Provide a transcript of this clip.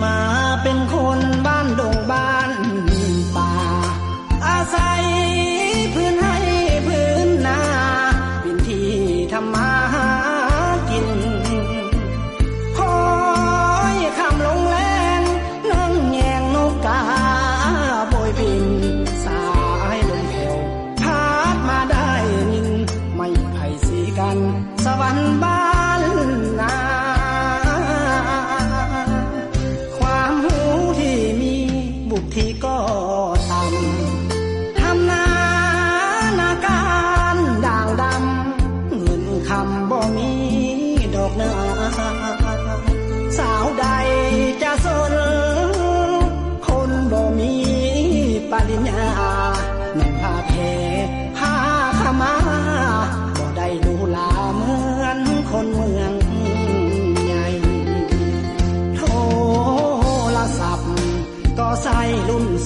มาเป็นคนบ้านดงบ้านป่าอาศัยพื้นให้พื้นนาเป็นที่ทำมาหากินคอยคำลงแรงนั่งแยงนกกาโบยบินสายลมแผ่วพัดมาได้นินไม่ไผ่สีกันสวรรค์บ้านนาความหูที่มีบุตรที่ก็ต่ำทำนาการด่างดำเงินคำบ่มีดอกนาสาวใดจะสนคนบ่มีปริญญานั่งผ้าเพผ้าขมาบ่ได้ดูลาเหมือนคนเมืองใหญ่โทรศัพท์ก็ใส่รุ่น30